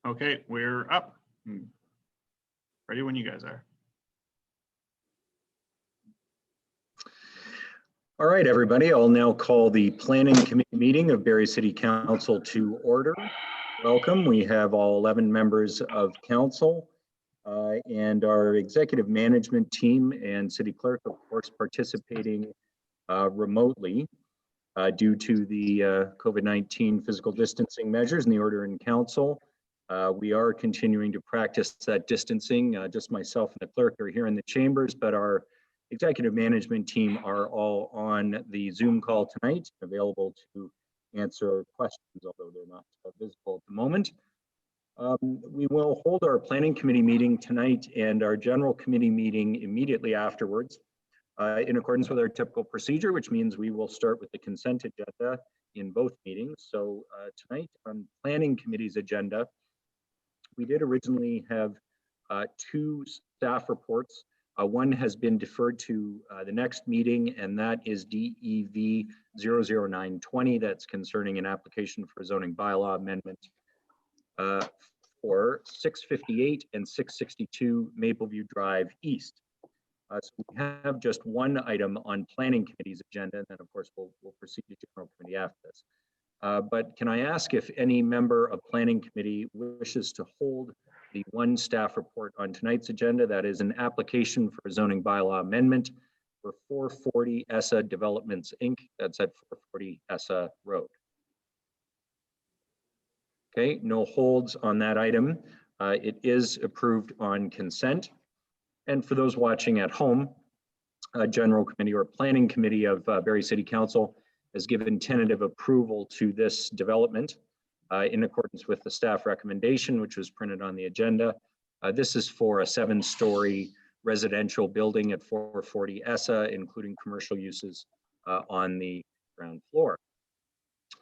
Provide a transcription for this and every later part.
Okay, we're up. Ready when you guys are. All right, everybody, I'll now call the Planning Committee meeting of Barrie City Council to order. Welcome. We have all 11 members of council and our executive management team and city clerk, of course, participating remotely due to the COVID-19 physical distancing measures in the order in council. We are continuing to practice that distancing. Just myself and the clerk are here in the chambers, but our executive management team are all on the Zoom call tonight, available to answer questions, although they're not visible at the moment. We will hold our planning committee meeting tonight and our general committee meeting immediately afterwards in accordance with our typical procedure, which means we will start with the consent agenda in both meetings. So tonight on planning committee's agenda, we did originally have two staff reports. One has been deferred to the next meeting, and that is DEV 00920. That's concerning an application for zoning bylaw amendment for 658 and 662 Mapleview Drive East. So we have just one item on planning committee's agenda, and then of course we'll proceed to general committee after this. But can I ask if any member of planning committee wishes to hold the one staff report on tonight's agenda? That is an application for a zoning bylaw amendment for 440 ESSA Developments Inc. That's at 440 ESSA Road. Okay, no holds on that item. It is approved on consent. And for those watching at home, general committee or planning committee of Barrie City Council has given tentative approval to this development in accordance with the staff recommendation, which was printed on the agenda. This is for a 7-story residential building at 440 ESSA, including commercial uses on the ground floor.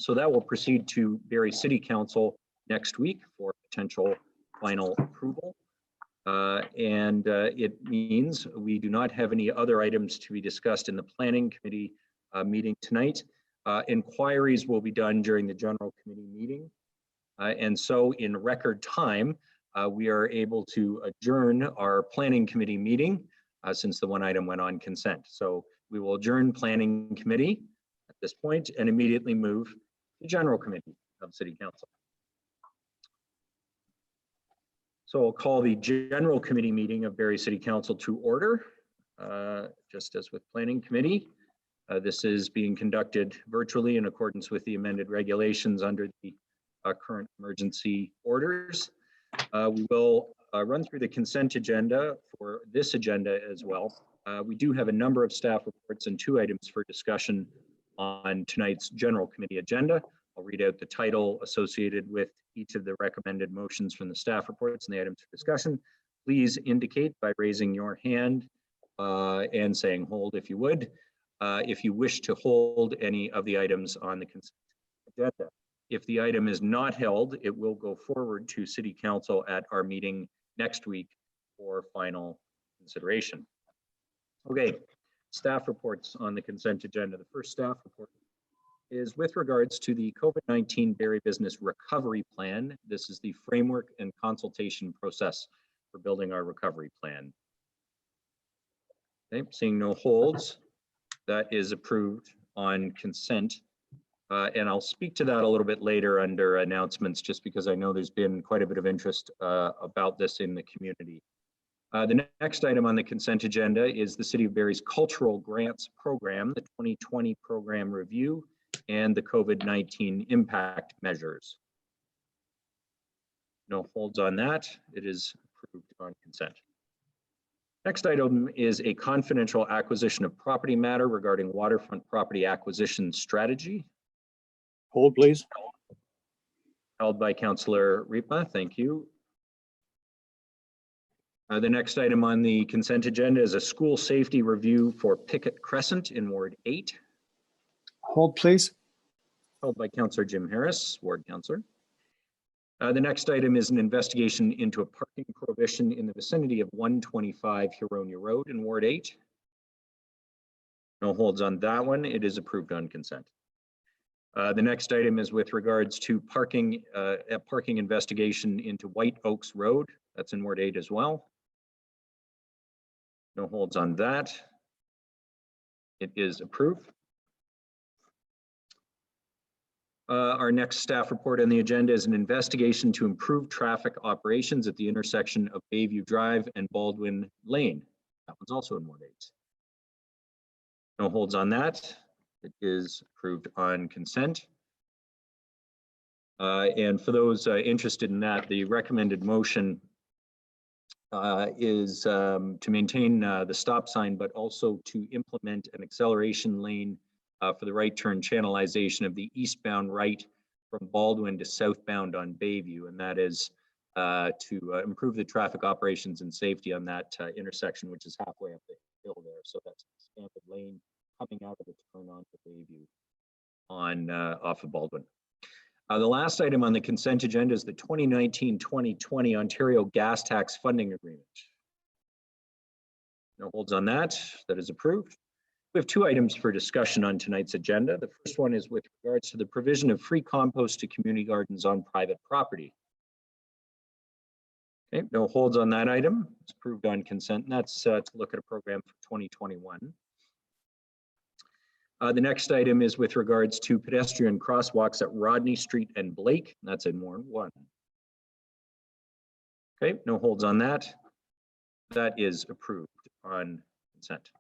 So that will proceed to Barrie City Council next week for potential final approval. It means we do not have any other items to be discussed in the planning committee meeting tonight. Inquiries will be done during the general committee meeting. And so in record time, we are able to adjourn our planning committee meeting since the one item went on consent. So we will adjourn planning committee at this point and immediately move to general committee of city council. So I'll call the general committee meeting of Barrie City Council to order, just as with planning committee. This is being conducted virtually in accordance with the amended regulations under the current emergency orders. We will run through the consent agenda for this agenda as well. We do have a number of staff reports and 2 items for discussion on tonight's general committee agenda. I'll read out the title associated with each of the recommended motions from the staff reports and the items for discussion. Please indicate by raising your hand and saying hold if you would. If you wish to hold any of the items on the consent agenda. If the item is not held, it will go forward to City Council at our meeting next week for final consideration. Okay, staff reports on the consent agenda. The first staff report is with regards to the COVID-19 Barrie Business Recovery Plan. This is the framework and consultation process for building our recovery plan. Okay, seeing no holds, that is approved on consent. And I'll speak to that a little bit later under announcements, just because I know there's been quite a bit of interest about this in the community. The next item on the consent agenda is the City of Barrie's Cultural Grants Program, the 2020 program review, and the COVID-19 impact measures. No holds on that. It is approved on consent. Next item is a confidential acquisition of property matter regarding waterfront property acquisition strategy. Hold, please. Held by Councillor Ripa, thank you. The next item on the consent agenda is a school safety review for Pickett Crescent in Ward 8. Hold, please. Held by Councillor Jim Harris, Ward Councillor. The next item is an investigation into a parking prohibition in the vicinity of 125 Huronia Road in Ward 8. No holds on that one. It is approved on consent. The next item is with regards to parking, a parking investigation into White Oaks Road. That's in Ward 8 as well. No holds on that. It is approved. Our next staff report on the agenda is an investigation to improve traffic operations at the intersection of Bayview Drive and Baldwin Lane. That one's also in Ward 8. No holds on that. It is approved on consent. And for those interested in that, the recommended motion is to maintain the stop sign, but also to implement an acceleration lane for the right turn channelization of the eastbound right from Baldwin to southbound on Bayview. And that is to improve the traffic operations and safety on that intersection, which is halfway up the hill there. So that's an expanded lane coming out of the turn onto Bayview on off of Baldwin. The last item on the consent agenda is the 2019-2020 Ontario Gas Tax Funding Agreement. No holds on that. That is approved. We have two items for discussion on tonight's agenda. The first one is with regards to the provision of free compost to community gardens on private property. Okay, no holds on that item. It's approved on consent, and that's to look at a program for 2021. The next item is with regards to pedestrian crosswalks at Rodney Street and Blake. And that's in Ward 1. Okay, no holds on that. That is approved on consent.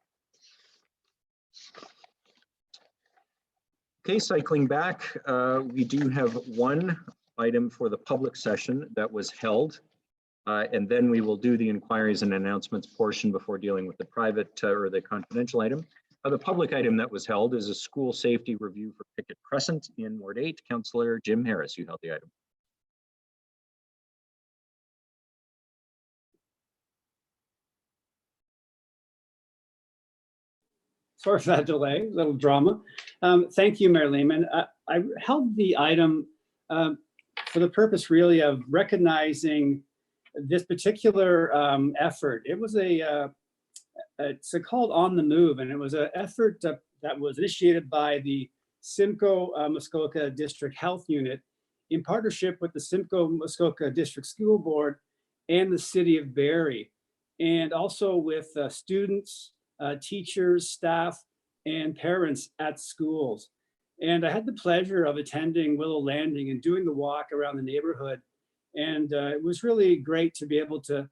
Okay, cycling back, we do have one item for the public session that was held. And then we will do the inquiries and announcements portion before dealing with the private or the confidential item. The public item that was held is a school safety review for Pickett Crescent in Ward 8. Councillor Jim Harris, you held the item. Sorry for that delay, a little drama. Thank you, Mayor Lehman. I held the item for the purpose really of recognizing this particular effort. It was it's called On the Move, and it was an effort that was initiated by the Simcoe Muskoka District Health Unit in partnership with the Simcoe Muskoka District School Board and the City of Barrie, and also with students, teachers, staff, and parents at schools. And I had the pleasure of attending Willow Landing and doing the walk around the neighborhood. And it was really great to be able to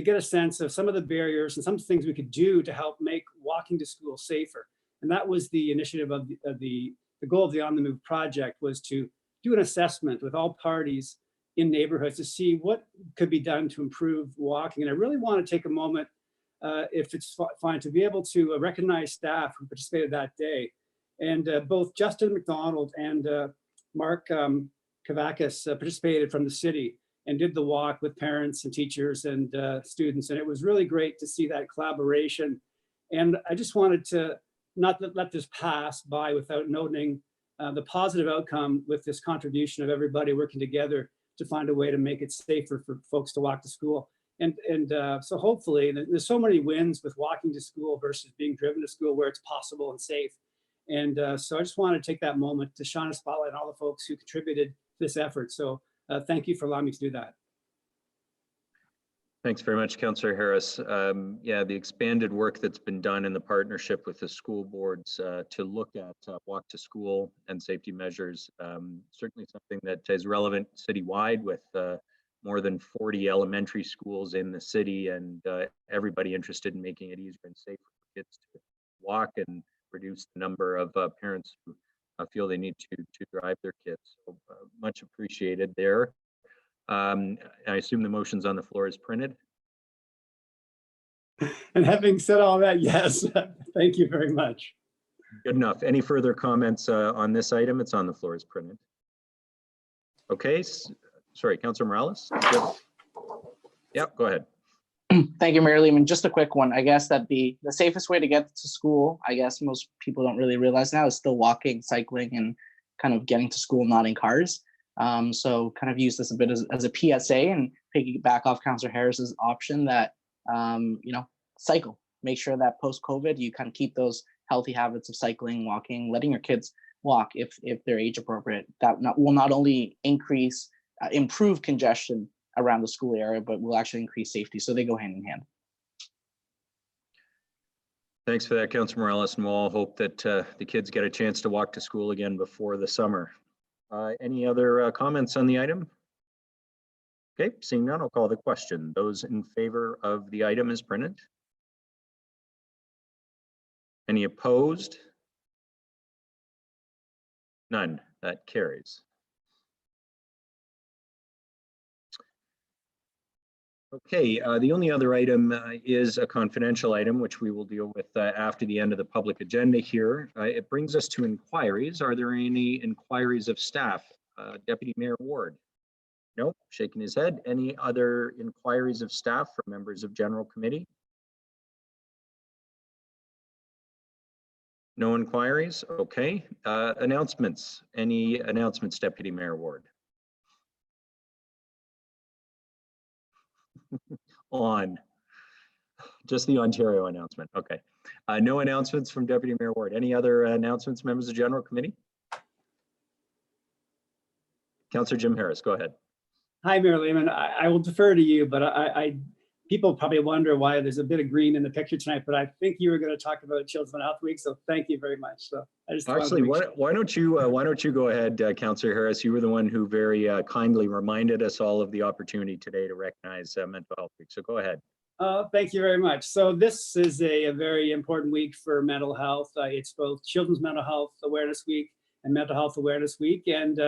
get a sense of some of the barriers and some things we could do to help make walking to school safer. And that was the initiative of the goal of the On the Move project, was to do an assessment with all parties in neighborhoods to see what could be done to improve walking. And I really want to take a moment, if it's fine, to be able to recognize staff who participated that day. And both Justin McDonald and Mark Kavakis participated from the city and did the walk with parents and teachers and students. And it was really great to see that collaboration. And I just wanted to not let this pass by without noting the positive outcome with this contribution of everybody working together to find a way to make it safer for folks to walk to school. And so hopefully, there's so many wins with walking to school versus being driven to school where it's possible and safe. And so I just want to take that moment to shine a spotlight on all the folks who contributed to this effort. So thank you for allowing me to do that. Thanks very much, Councillor Harris. Yeah, the expanded work that's been done in the partnership with the school boards to look at walk to school and safety measures, certainly something that is relevant citywide with more than 40 elementary schools in the city, and everybody interested in making it easier and safer for kids to walk and reduce the number of parents who feel they need to drive their kids. So much appreciated there. I assume the motion's on the floor is printed. And having said all that, yes, thank you very much. Good enough. Any further comments on this item? It's on the floor is printed. Okay, sorry, Councillor Morales. Yep, go ahead. Thank you, Mayor Lehman. Just a quick one. I guess that the safest way to get to school, I guess most people don't really realize now, is still walking, cycling, and kind of getting to school, not in cars. So kind of use this a bit as a PSA and piggyback off Councillor Harris's option that, cycle. Make sure that post-COVID, you kind of keep those healthy habits of cycling, walking, letting your kids walk if they're age appropriate. That will not only improve congestion around the school area, but will actually increase safety. So they go hand in hand. Thanks for that, Councilor Morales, and we'll all hope that the kids get a chance to walk to school again before the summer. Any other comments on the item? Okay, seeing none, I'll call the question. Those in favor of the item as printed? Any opposed? None. That carries. Okay, the only other item is a confidential item, which we will deal with after the end of the public agenda here. It brings us to inquiries. Are there any inquiries of staff? Deputy Mayor Ward? Nope, shaking his head. Any other inquiries of staff from members of General Committee? No inquiries? Okay. Announcements. Any announcements, Deputy Mayor Ward? On just the Ontario announcement. Okay. No announcements from Deputy Mayor Ward. Any other announcements, members of General Committee? Councillor Jim Harris, go ahead. Hi, Mayor Lehman. I will defer to you, but people probably wonder why there's a bit of green in the picture tonight, but I think you were going to talk about Children's Mental Health Week, so thank you very much. So I just actually, why don't you go ahead, Councillor Harris? You were the one who very kindly reminded us all of the opportunity today to recognize Mental Health Week. So go ahead. Thank you very much. So this is a very important week for mental health. It's both Children's Mental Health Awareness Week and Mental Health Awareness Week, and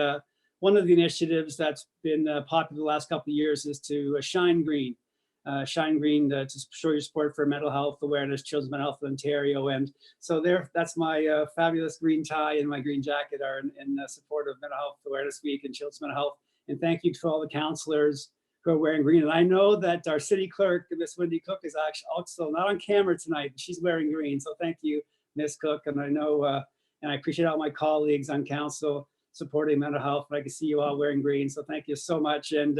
one of the initiatives that's been popular the last couple of years is to shine green. Shine green to show your support for mental health awareness, Children's Mental Health of Ontario. And so that's my fabulous green tie and my green jacket are in support of Mental Health Awareness Week and Children's Mental Health. And thank you to all the councillors who are wearing green. And I know that our city clerk, Miss Wendy Cook, is actually also not on camera tonight, but she's wearing green. So thank you, Miss Cook. And I know, and I appreciate all my colleagues on council supporting mental health. And I can see you all wearing green. So thank you so much. And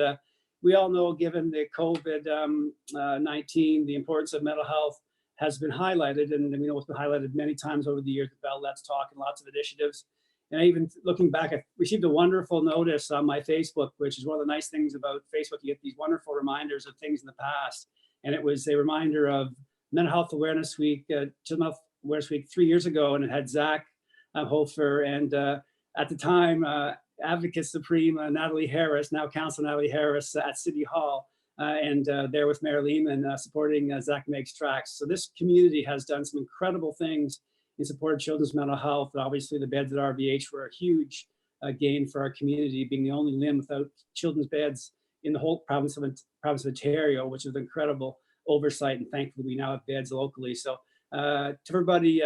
we all know, given the COVID-19, the importance of mental health has been highlighted, and we know it's been highlighted many times over the years with Bell Let's Talk and lots of initiatives. And even looking back, I received a wonderful notice on my Facebook, which is one of the nice things about Facebook. You get these wonderful reminders of things in the past. And it was a reminder of Mental Health Awareness Week, Children's Health Awareness Week 3 years ago, and it had Zach Hofer and at the time, Advocate Supreme Natalie Harris, now Councilor Natalie Harris at City Hall, and there with Mayor Lehman supporting Zach Makes Tracks. So this community has done some incredible things in support of children's mental health. And obviously the beds at RVH were a huge gain for our community, being the only LHIN without children's beds in the whole province of Ontario, which is incredible oversight. And thankfully we now have beds locally. So to everybody,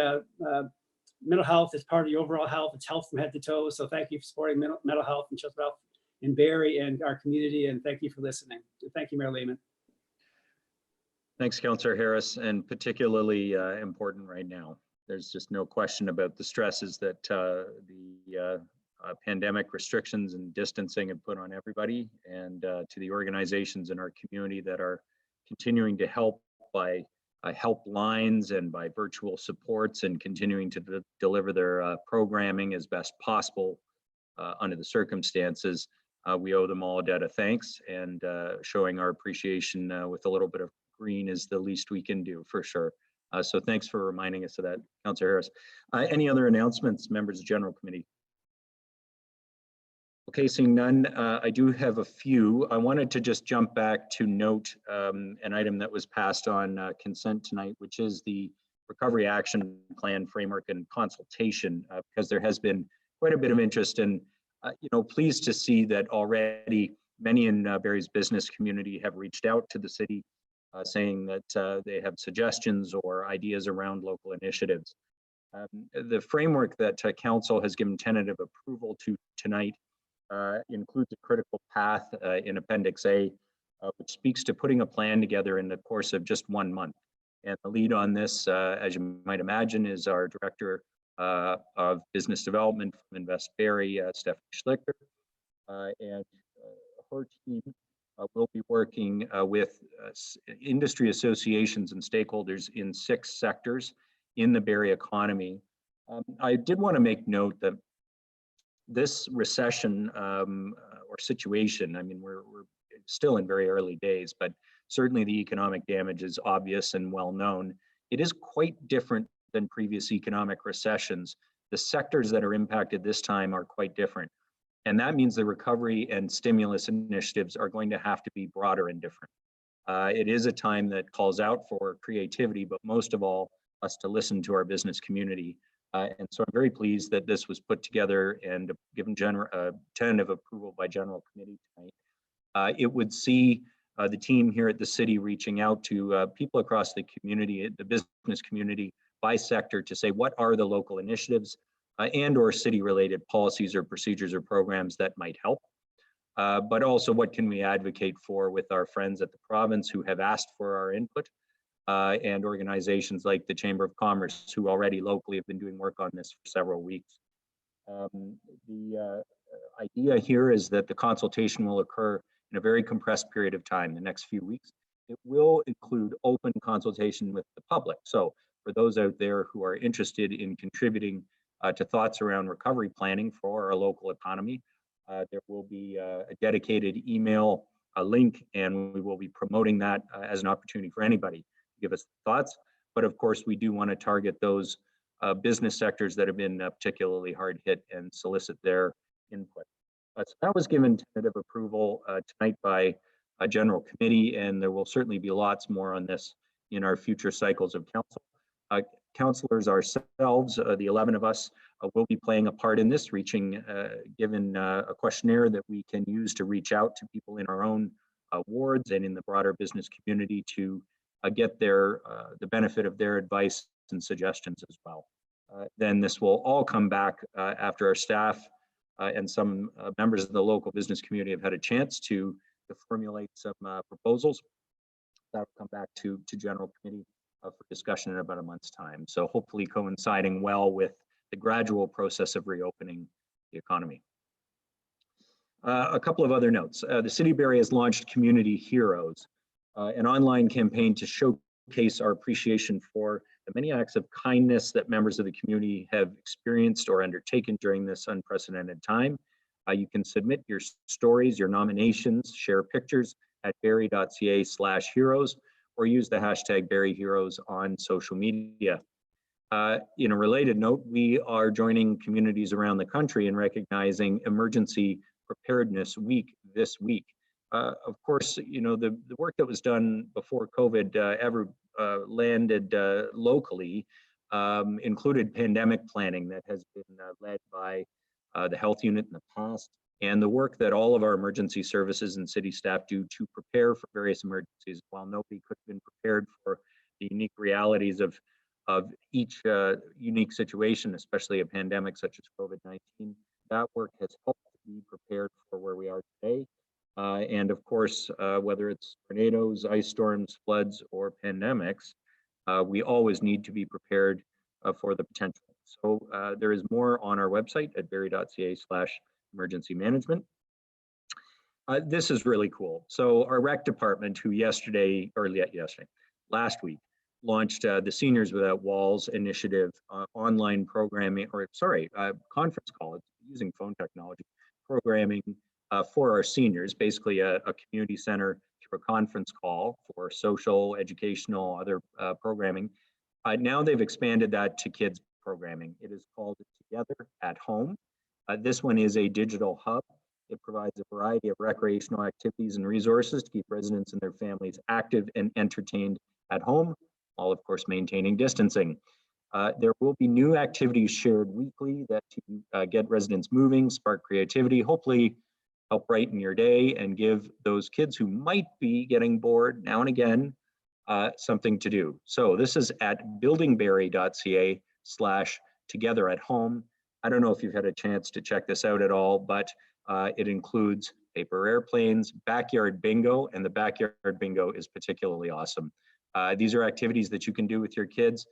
mental health is part of the overall health. It's health from head to toe. So thank you for supporting mental health and children's health in Barrie and our community. And thank you for listening. Thank you, Mayor Lehman. Thanks, Councillor Harris, and particularly important right now. There's just no question about the stresses that the pandemic restrictions and distancing have put on everybody, and to the organizations in our community that are continuing to help by helplines and by virtual supports and continuing to deliver their programming as best possible under the circumstances. We owe them all a debt of thanks, and showing our appreciation with a little bit of green is the least we can do, for sure. So thanks for reminding us of that, Councillor Harris. Any other announcements, members of General Committee? Okay, seeing none, I do have a few. I wanted to just jump back to note an item that was passed on consent tonight, which is the Recovery Action Plan framework and consultation, because there has been quite a bit of interest, and pleased to see that already many in Barrie's business community have reached out to the city saying that they have suggestions or ideas around local initiatives. The framework that Council has given tentative approval to tonight includes a critical path in Appendix A, which speaks to putting a plan together in the course of just 1 month. And the lead on this, as you might imagine, is our Director of Business Development from Invest Barrie, Stephanie Schlichter, and her team will be working with industry associations and stakeholders in 6 sectors in the Barrie economy. I did want to make note that this recession or situation, I mean, we're still in very early days, but certainly the economic damage is obvious and well known. It is quite different than previous economic recessions. The sectors that are impacted this time are quite different. And that means the recovery and stimulus initiatives are going to have to be broader and different. It is a time that calls out for creativity, but most of all, us to listen to our business community. And so I'm very pleased that this was put together and given tentative approval by General Committee tonight. It would see the team here at the city reaching out to people across the community, the business community by sector, to say what are the local initiatives and or city related policies or procedures or programs that might help. But also what can we advocate for with our friends at the province who have asked for our input, and organizations like the Chamber of Commerce who already locally have been doing work on this for several weeks. The idea here is that the consultation will occur in a very compressed period of time, the next few weeks. It will include open consultation with the public. So for those out there who are interested in contributing to thoughts around recovery planning for our local economy, there will be a dedicated email link, and we will be promoting that as an opportunity for anybody to give us thoughts. But of course, we do want to target those business sectors that have been particularly hard hit and solicit their input. So that was given tentative approval tonight by a general committee, and there will certainly be lots more on this in our future cycles of council. Councillors ourselves, the 11 of us, will be playing a part in this, given a questionnaire that we can use to reach out to people in our own wards and in the broader business community to get the benefit of their advice and suggestions as well. Then this will all come back after our staff and some members of the local business community have had a chance to formulate some proposals. That will come back to general committee for discussion in about a month's time. So hopefully coinciding well with the gradual process of reopening the economy. A couple of other notes. The City of Barrie has launched Community Heroes, an online campaign to showcase our appreciation for the many acts of kindness that members of the community have experienced or undertaken during this unprecedented time. You can submit your stories, your nominations, share pictures at barrie.ca/heroes, or use the hashtag BarrieHeroes on social media. In a related note, we are joining communities around the country in recognizing Emergency Preparedness Week this week. Of course, you know, the work that was done before COVID ever landed locally included pandemic planning that has been led by the health unit in the past, and the work that all of our emergency services and city staff do to prepare for various emergencies. While nobody could have been prepared for the unique realities of each unique situation, especially a pandemic such as COVID-19, that work has helped to be prepared for where we are today. And of course, whether it's tornadoes, ice storms, floods, or pandemics, we always need to be prepared for the potential. So there is more on our website at barrie.ca/emergency management. This is really cool. So our rec department, who last week, launched the Seniors Without Walls initiative, online programming, conference call, using phone technology, programming for our seniors, basically a community center through a conference call for social, educational, other programming. Now they've expanded that to kids programming. It is called Together at Home. This one is a digital hub. It provides a variety of recreational activities and resources to keep residents and their families active and entertained at home, while of course maintaining distancing. There will be new activities shared weekly that to get residents moving, spark creativity, hopefully help brighten your day and give those kids who might be getting bored now and again something to do. So this is at buildingbarrie.ca/together at home. I don't know if you've had a chance to check this out at all, but it includes paper airplanes, backyard bingo, and the backyard bingo is particularly awesome. These are activities that you can do with your kids,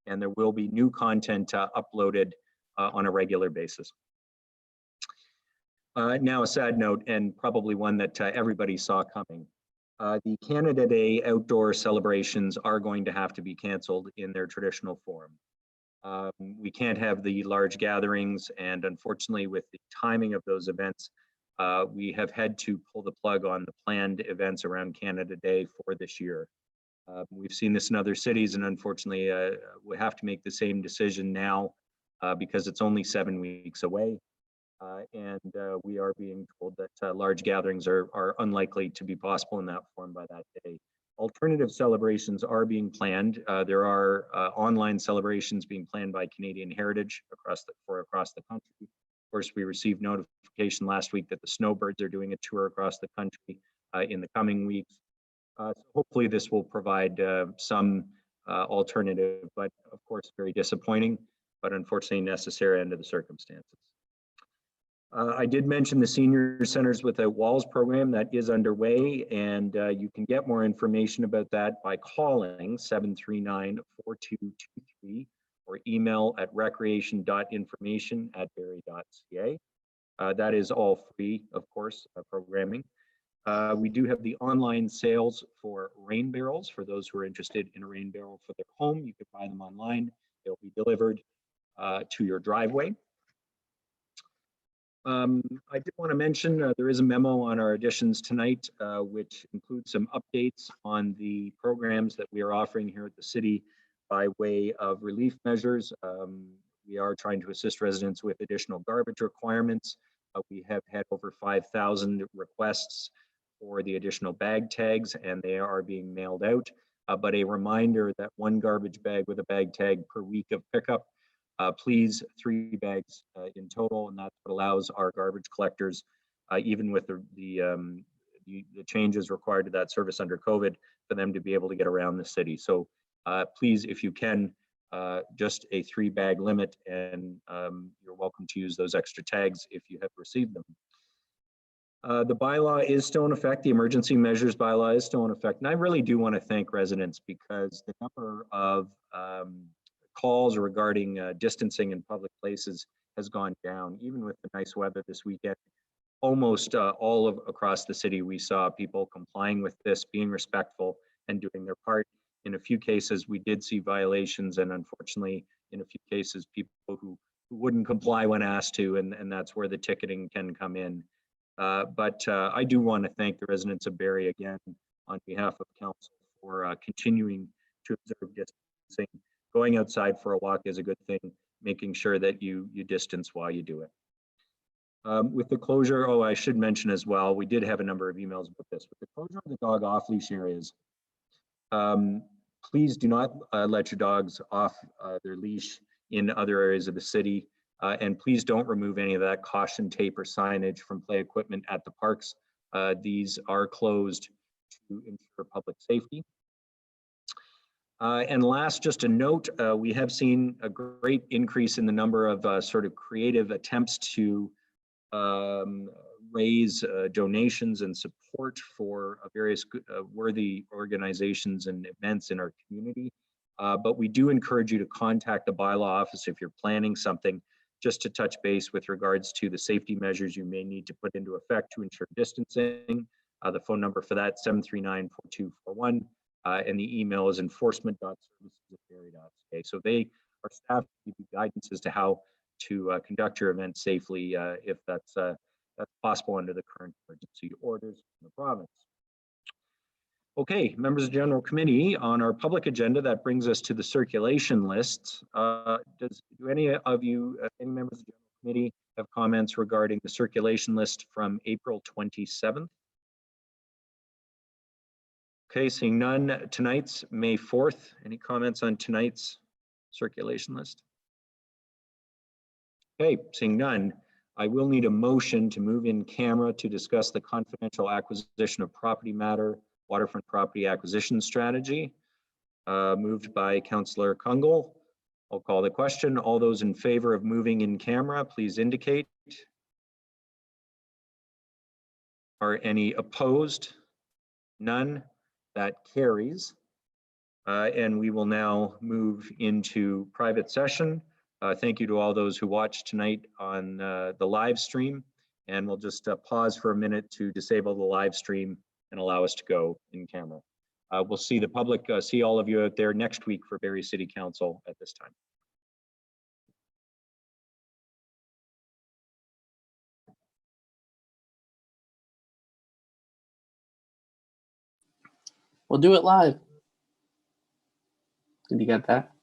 and there will be new content uploaded on a regular basis. Now a sad note, and probably one that everybody saw coming. The Canada Day outdoor celebrations are going to have to be canceled in their traditional form. We can't have the large gatherings, and unfortunately with the timing of those events, we have had to pull the plug on the planned events around Canada Day for this year. We've seen this in other cities, and unfortunately we have to make the same decision now because it's only 7 weeks away. And we are being told that large gatherings are unlikely to be possible in that form by that day. Alternative celebrations are being planned. There are online celebrations being planned by Canadian Heritage across the country. Of course, we received notification last week that the Snowbirds are doing a tour across the country in the coming weeks. So hopefully this will provide some alternative, but of course very disappointing, but unfortunately necessary under the circumstances. I did mention the Senior Centers Without Walls program that is underway, and you can get more information about that by calling 739-4223 or email at recreation.information@barrie.ca. That is all free, of course, programming. We do have the online sales for rain barrels. For those who are interested in a rain barrel for their home, you can buy them online. They'll be delivered to your driveway. I did want to mention there is a memo on our additions tonight, which includes some updates on the programs that we are offering here at the city by way of relief measures. We are trying to assist residents with additional garbage requirements. We have had over 5,000 requests for the additional bag tags, and they are being mailed out. But a reminder that 1 garbage bag with a bag tag per week of pickup. Please 3 bags in total, and that's what allows our garbage collectors, even with the changes required to that service under COVID, for them to be able to get around the city. So please, if you can, just a 3-bag limit, and you're welcome to use those extra tags if you have received them. The bylaw is still in effect. The emergency measures bylaw is still in effect. And I really do want to thank residents, because the number of calls regarding distancing in public places has gone down. Even with the nice weather this weekend, almost all across the city, we saw people complying with this, being respectful and doing their part. In a few cases, we did see violations, and unfortunately, in a few cases, people who wouldn't comply when asked to, and that's where the ticketing can come in. But I do want to thank the residents of Barrie again on behalf of council for continuing to observe distancing. Going outside for a walk is a good thing, making sure that you distance while you do it. With the closure, I should mention as well, we did have a number of emails about this. With the closure of the dog off-leash areas, please do not let your dogs off their leash in other areas of the city. And please don't remove any of that caution tape or signage from play equipment at the parks. These are closed to ensure public safety. And last, just a note, we have seen a great increase in the number of sort of creative attempts to raise donations and support for various worthy organizations and events in our community. But we do encourage you to contact the bylaw office if you're planning something, just to touch base with regards to the safety measures you may need to put into effect to ensure distancing. The phone number for that, 739-4241. And the email is enforcement.services@barrie.ca. So they are staff to give you guidance as to how to conduct your event safely if that's possible under the current emergency orders in the province. Okay, members of the General Committee, on our public agenda, that brings us to the circulation lists. Do any of you, any members of the General Committee, have comments regarding the circulation list from April 27th? Okay, seeing none. Tonight's May 4th. Any comments on tonight's circulation list? Okay, seeing none. I will need a motion to move in camera to discuss the confidential acquisition of property matter, waterfront property acquisition strategy. Moved by Councillor Kungl. I'll call the question. All those in favor of moving in camera, please indicate. Are any opposed? None. That carries. And we will now move into private session. Thank you to all those who watched tonight on the live stream. And we'll just pause for a minute to disable the live stream and allow us to go in camera. We'll see the public, see all of you out there next week for Barrie City Council at this time. We'll do it live. Did you get that?